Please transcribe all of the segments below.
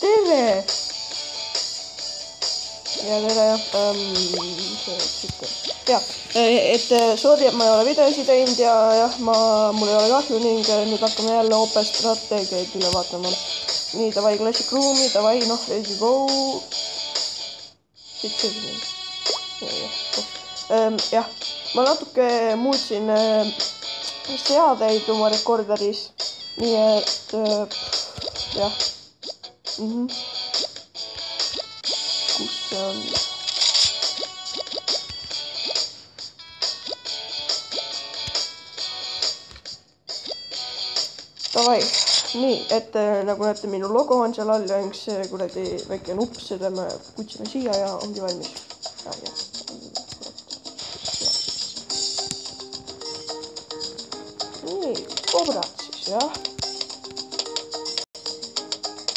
tere! Ja tere jah, et sorry, et ma ei ole videosi teinud ja jah, mul ei ole kahju ning nüüd hakkame jälle OP strateegiaid üle vaatama. Nii, davai Classic Room'i, davai, noh, ready go. Siit selline. Jah, ma natuke muutsin seadeid oma rekorderis, nii et jah. Kus see on? Davai, nii, et nagu näete, minu logo on seal all ja üks kuradi väike nupp, seda me kutsime siia ja ongi valmis. Nii, kobrad siis, jah.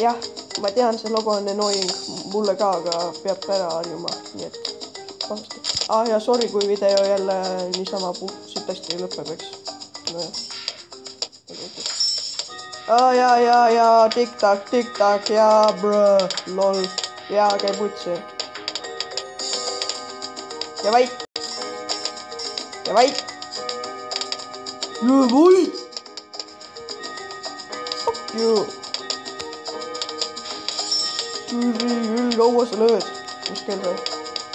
Jah, ma tean, see logo on annoying mulle ka, aga peab ära harjuma, nii et vahvasti. Ja sorry, kui video jälle niisama sitasti lõpeb, eks. Ja, tik-tak, ja brõ, lol, ja käib utsi. Ja vait. Fuck you. Küll kaua sa lööd. Mis kell või?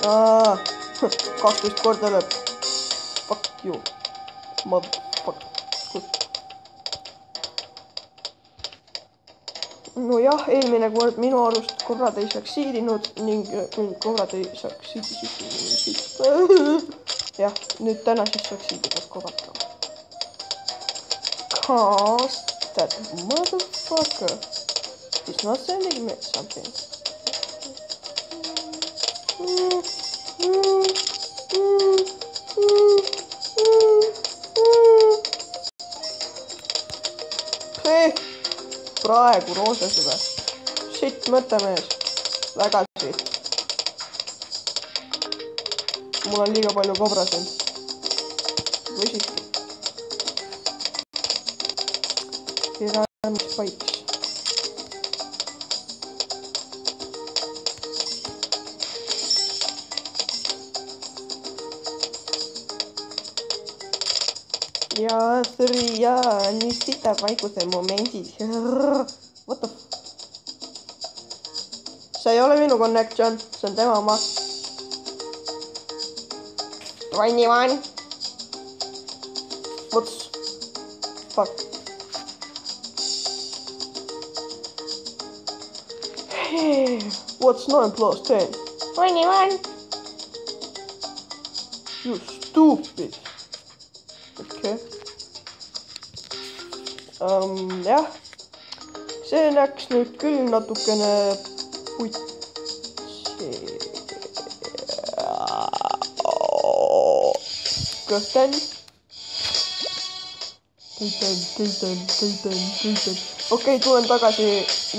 12 korda lööb. Fuck you. Motherfucker. No jah, eelmine kord minu arust kobrad ei saksiidinud ning kui kobrad ei saksiidinud. Jah, nüüd täna siis saksiidivad kobrad ka. Cause that motherfucker is not sending me something. Praegu roosasi või? Shit, mõttemees. Väga shit. Mul on liiga palju kobrasid. Või siiski. Piramis paiks. Ja, nii sita vaikuse momendid. What the f... See ei ole minu connection, see on tema oma. 21. What's... Fuck. What's 9 plus 10? 21. You stupid. Okay. Jah, see läks nüüd küll natukene putsi. Kõhten. Okei, tulen tagasi,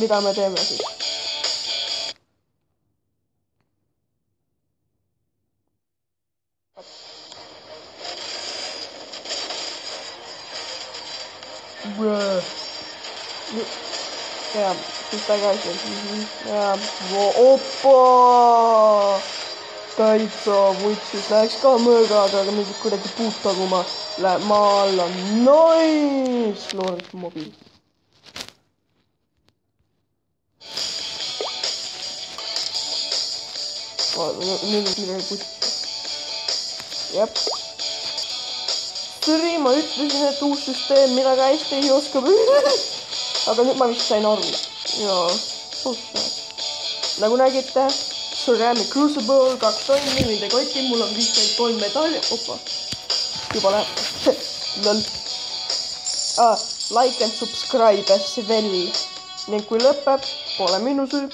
mida me teeme siis. Ja, siis tagasi. Ja, oppa! Täitsa vutsis, läheks ka mõõgaga, aga mingi kuidagi puutaguma läheb maa alla. Nice! Looret mobiil. Nüüd midagi putsi. Jep. Tõri, ma ütlesin, et uus süsteem midagi hästi ei oska. Aga nüüd ma vist sain aru. Jaa, nagu nägite, Ceramic Crucible, 2 tonni, mind ei koti, mul on 53 medalli. Opa, juba läheb. Lol. Like and subscribe as well. Ning kui lõpeb, pole minu süü.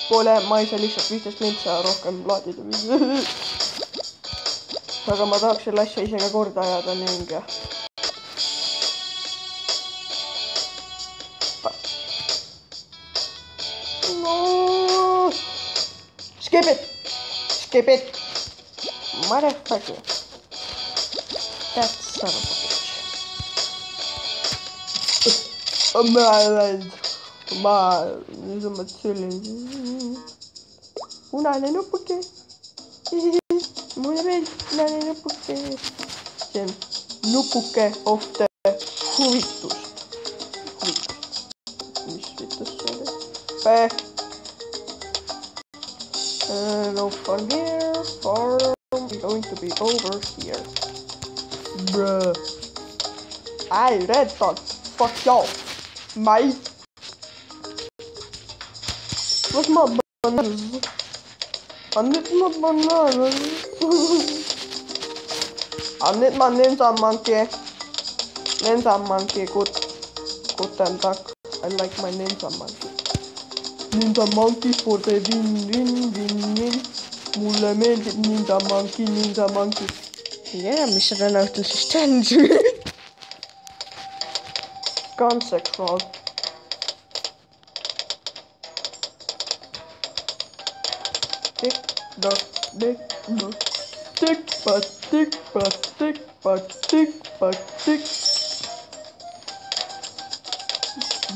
Pole, ma ei saa lihtsalt 15 mintsa rohkem laadida. Aga ma tahaks selle asja ise ka korda ajada ning jah. Skip it. Motherfucker. That son of a bitch. Oh my god. ma tõmbad selline punane nupuke. Mulle meeldib punane nupuke. See on nupuke of the huvitust. Mis vitus see oli? No from here, farm is going to be over here. Bruh. Hey, red dot. Fuck y'all. Mate. What's my bananas? I need my bananas. I need my ninja monkey. Ninja monkey, good and duck. I like my ninja monkey. Ninja monkey for the win. Mulle meeldib ninja monkey. Yeah, mis sa täna õhtul siis teen? Conceptual. Tick, tock. Tick.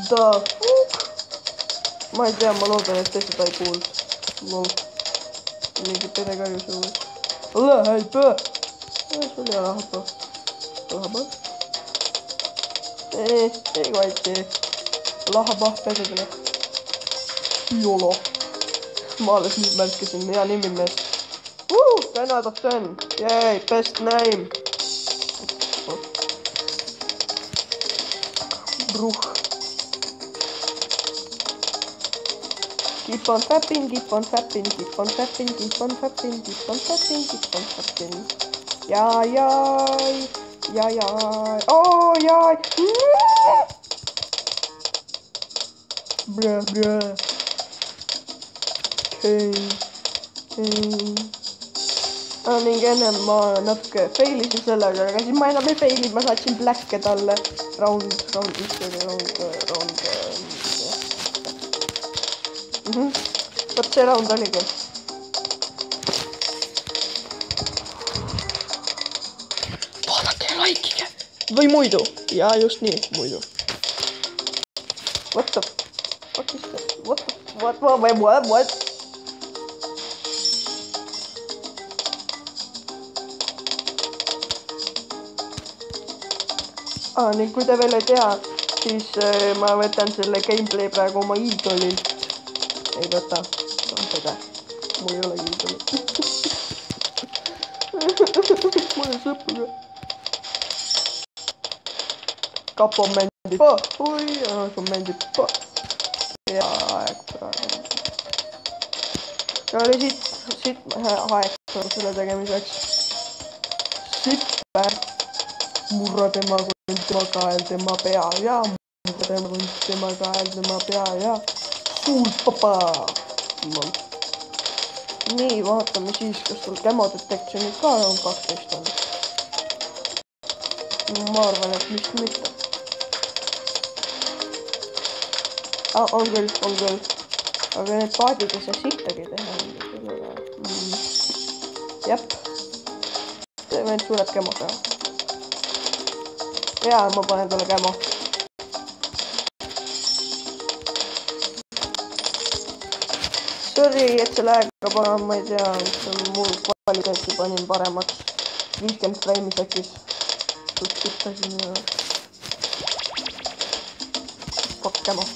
The fuck? Ma ei tea, ma loodan, et te seda ei kuulnud. Lol. Mingi perekarju sulle. Läheb! See oli lahba. Ei vaiti. Lahba, pesedele. Jolo. Ma alles nüüd märkisin, hea nimi mees. 10 out of 10. Yay, best name. Bruch. Keep on fapping. Jai. Oh, jai. Bruh. Okay. Ning ennem ma natuke failisin sellega, aga siis ma enam ei failinud, ma saatsin Blacke talle round. Vot see round oligi. Vaadake ja laikige. Või muidu. Ja just nii, muidu. What the fuck is that? What? Ning kui te veel ei tea, siis ma võtan selle gameplay praegu oma iidolilt. Ei võta, seda. Mul ei ole iidolit. Mul ei sõpruga. Kapo mändib. Oi, see mändib. Ja aeg praegu. Ja oli siit aeg selle tegemiseks. Sippe. Murra tema kael tema pea ja tema kael tema pea ja suur papa. Nii, vaatame siis, kas sul Camo Detectionid ka on 12 on. Ma arvan, et vist mitte. On küll. Aga need paadid ei saa sittagi teha. Jep. See vend sureb Camo teha. Ja, ma panen talle Camo. Sorry, et see lähega panen, ma ei tea, mis on mul kvaliteeti panin paremaks. 50 frame'i sekis. Sutsittasin ja... Fuck Camo.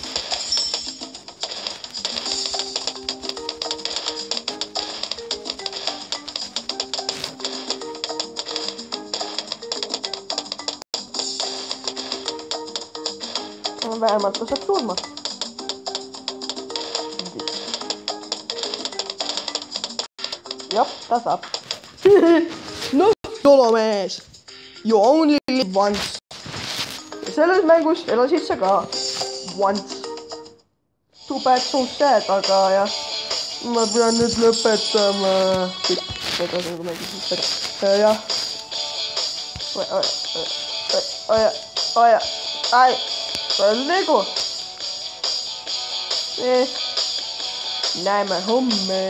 Vähemalt ta saab surma. Jah, ta saab. No, jolomees. You only live once. Ja selles mängus elasid sa ka. Once. Too bad, so sad, aga jah. Ma pean nüüd lõpetama. Seda nagu mängisin seda. Jah. Ai. Lego. Näeme homme.